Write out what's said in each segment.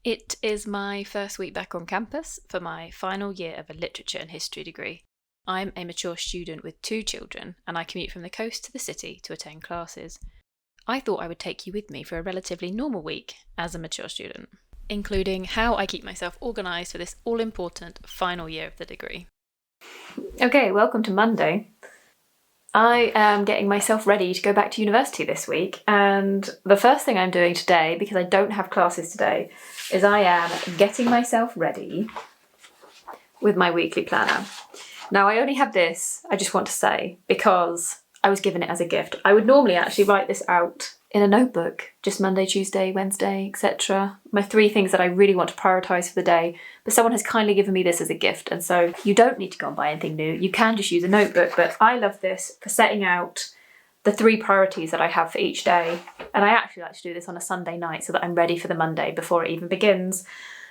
It is my first week back on campus for my final year of a literature and history degree. I'm a mature student with 2 children, and I commute from the coast to the city to attend classes. I thought I would take you with me for a relatively normal week as a mature student, including how I keep myself organised for this all-important final year of the degree. Okay, welcome to Monday. I am getting myself ready to go back to university this week, and the first thing I'm doing today, because I don't have classes today, is I am getting myself ready with my weekly planner. Now, I only have this, I just want to say, because I was given it as a gift. I would normally actually write this out in a notebook, just Monday, Tuesday, Wednesday, etc. My 3 things that I really want to prioritise for the day, but someone has kindly given me this as a gift, and so you don't need to go and buy anything new. You can just use a notebook, but I love this for setting out the 3 priorities that I have for each day, and I actually like to do this on a Sunday night so that I'm ready for the Monday before it even begins.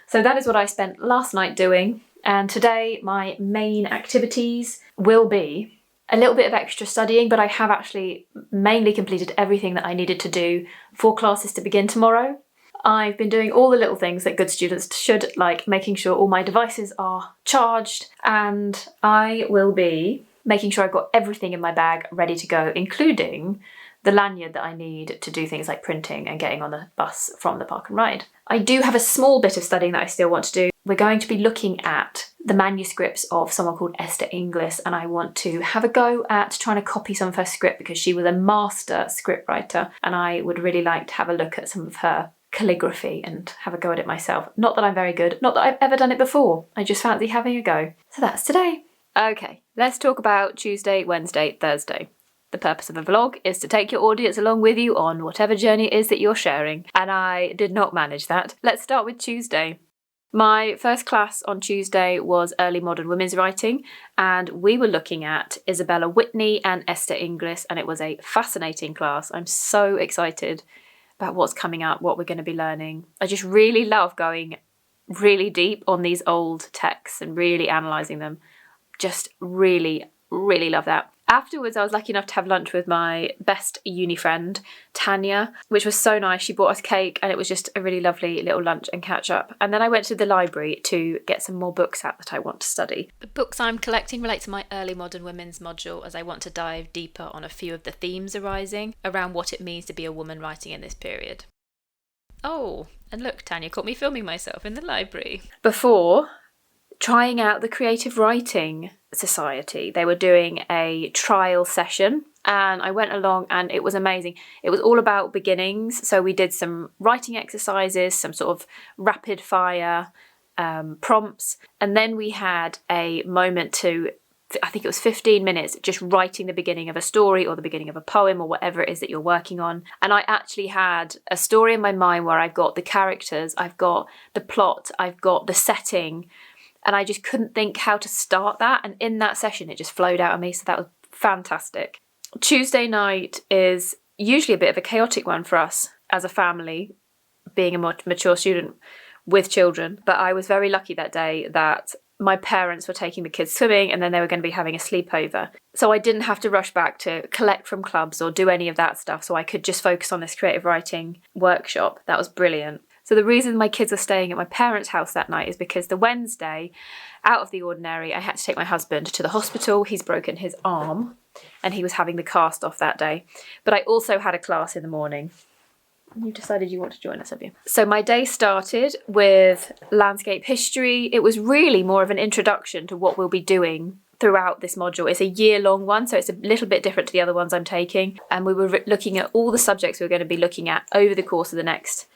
So that is what I spent last night doing, and today my main activities will be a little bit of extra studying, but I have actually mainly completed everything that I needed to do for classes to begin tomorrow. I've been doing all the little things that good students should, like making sure all my devices are charged, and I will be making sure I've got everything in my bag ready to go, including the lanyard that I need to do things like printing and getting on the bus from the park and ride. I do have a small bit of studying that I still want to do. We're going to be looking at the manuscripts of someone called Esther Inglis, and I want to have a go at trying to copy some of her script because she was a master scriptwriter, and I would really like to have a look at some of her calligraphy and have a go at it myself. Not that I'm very good, not that I've ever done it before, I just fancy having a go. So that's today. Okay, let's talk about Tuesday, Wednesday, Thursday. The purpose of a vlog is to take your audience along with you on whatever journey it is that you're sharing, and I did not manage that. Let's start with Tuesday. My first class on Tuesday was Early Modern Women's Writing, and we were looking at Isabella Whitney and Esther Inglis, and it was a fascinating class. I'm so excited about what's coming up, what we're going to be learning. I just really love going really deep on these old texts and really analysing them. Just really love that. Afterwards, I was lucky enough to have lunch with my best uni friend, Tanya, which was so nice. She bought us cake, and it was just a really lovely little lunch and catch up. And then I went to the library to get some more books out that I want to study. The books I'm collecting relate to my Early Modern Women's module, as I want to dive deeper on a few of the themes arising around what it means to be a woman writing in this period. Oh, and look, Tanya caught me filming myself in the library. Before trying out the Creative Writing Society, they were doing a trial session, and I went along and it was amazing. It was all about beginnings, so we did some writing exercises, some sort of rapid fire prompts, and then we had a moment to, I think it was 15 minutes, just writing the beginning of a story or the beginning of a poem or whatever it is that you're working on. And I actually had a story in my mind where I've got the characters, I've got the plot, I've got the setting, and I just couldn't think how to start that. And in that session, it just flowed out of me. So that was fantastic. Tuesday night is usually a bit of a chaotic one for us as a family, being a more mature student with children. But I was very lucky that day that my parents were taking the kids swimming, and then they were going to be having a sleepover. So I didn't have to rush back to collect from clubs or do any of that stuff. So I could just focus on this creative writing workshop. That was brilliant. So the reason my kids were staying at my parents' house that night is because the Wednesday, out of the ordinary, I had to take my husband to the hospital. He's broken his arm and he was having the cast off that day. But I also had a class in the morning. You decided you want to join us, have you? So my day started with landscape history. It was really more of an introduction to what we'll be doing throughout this module. It's a year-long one, so it's a little bit different to the other ones I'm taking. And we were looking at all the subjects we were going to be looking at over the course of the next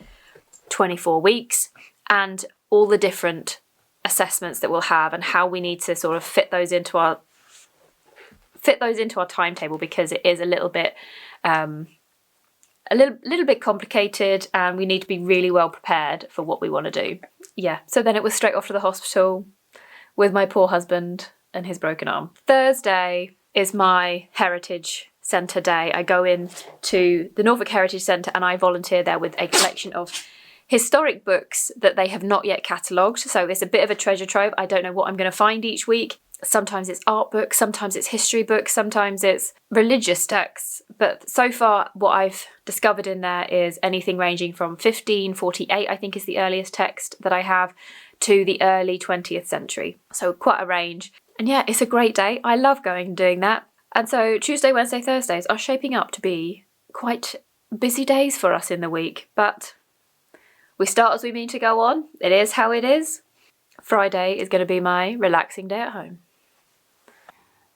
24 weeks, and all the different assessments that we'll have and how we need to sort of fit those into our timetable, because it is a little bit complicated, and we need to be really well prepared for what we want to do. Yeah, so then it was straight off to the hospital with my poor husband and his broken arm. Thursday is my Heritage Centre day. I go in to the Norfolk Heritage Centre and I volunteer there with a collection of historic books that they have not yet catalogued. So it's a bit of a treasure trove. I don't know what I'm going to find each week. Sometimes it's art books, sometimes it's history books, sometimes it's religious texts. But so far, what I've discovered in there is anything ranging from 1548, I think is the earliest text that I have, to the early 20th century. So quite a range. And yeah, it's a great day. I love going and doing that. And so Tuesday, Wednesday, Thursdays are shaping up to be quite busy days for us in the week. But we start as we mean to go on. It is how it is. Friday is going to be my relaxing day at home.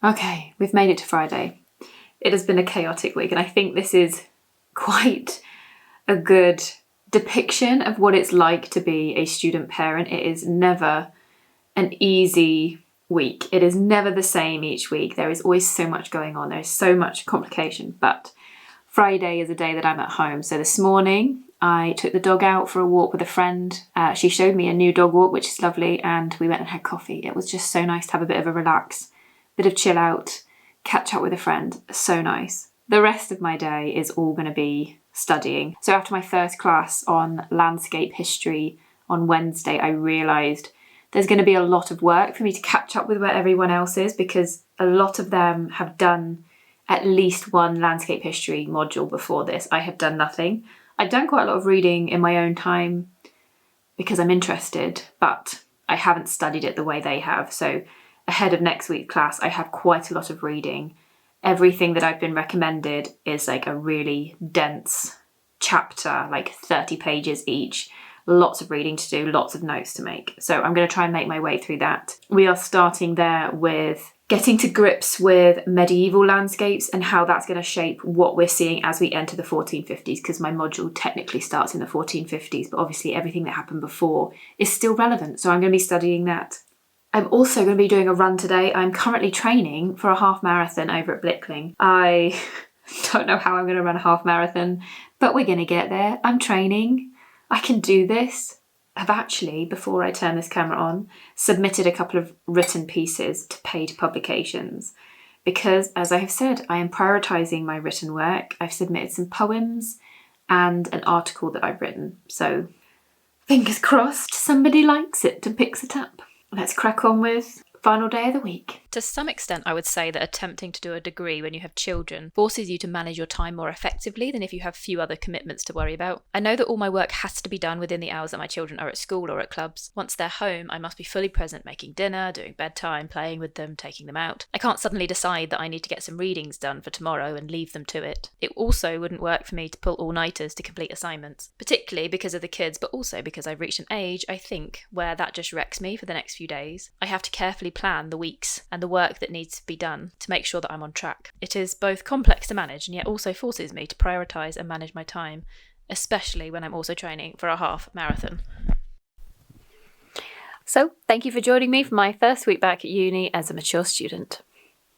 Okay, we've made it to Friday. It has been a chaotic week, and I think this is quite a good depiction of what it's like to be a student parent. It is never an easy week. It is never the same each week. There is always so much going on. There is so much complication, but Friday is a day that I'm at home. So this morning I took the dog out for a walk with a friend. She showed me a new dog walk, which is lovely, and we went and had coffee. It was just so nice to have a bit of a relax, bit of chill out, catch up with a friend. So nice. The rest of my day is all going to be studying. So after my first class on landscape history on Wednesday, I realised there's going to be a lot of work for me to catch up with where everyone else is, because a lot of them have done at least one landscape history module before this. I have done nothing. I've done quite a lot of reading in my own time because I'm interested, but I haven't studied it the way they have. So ahead of next week's class, I have quite a lot of reading. Everything that I've been recommended is like a really dense chapter, like 30 pages each. Lots of reading to do, lots of notes to make. So I'm going to try and make my way through that. We are starting there with getting to grips with medieval landscapes and how that's going to shape what we're seeing as we enter the 1450s, because my module technically starts in the 1450s, but obviously everything that happened before is still relevant. So I'm going to be studying that. I'm also going to be doing a run today. I'm currently training for a half marathon over at Blickling. I don't know how I'm going to run a half marathon, but we're going to get there. I'm training. I can do this. I've actually, before I turn this camera on, submitted a couple of written pieces to paid publications because, as I have said, I am prioritising my written work. I've submitted some poems and an article that I've written. So fingers crossed somebody likes it and picks it up. Let's crack on with final day of the week. To some extent, I would say that attempting to do a degree when you have children forces you to manage your time more effectively than if you have few other commitments to worry about. I know that all my work has to be done within the hours that my children are at school or at clubs. Once they're home, I must be fully present making dinner, doing bedtime, playing with them, taking them out. I can't suddenly decide that I need to get some readings done for tomorrow and leave them to it. It also wouldn't work for me to pull all-nighters to complete assignments, particularly because of the kids, but also because I've reached an age, I think, where that just wrecks me for the next few days. I have to carefully plan the weeks and the work that needs to be done to make sure that I'm on track. It is both complex to manage and yet also forces me to prioritise and manage my time, especially when I'm also training for a half marathon. So, thank you for joining me for my first week back at uni as a mature student.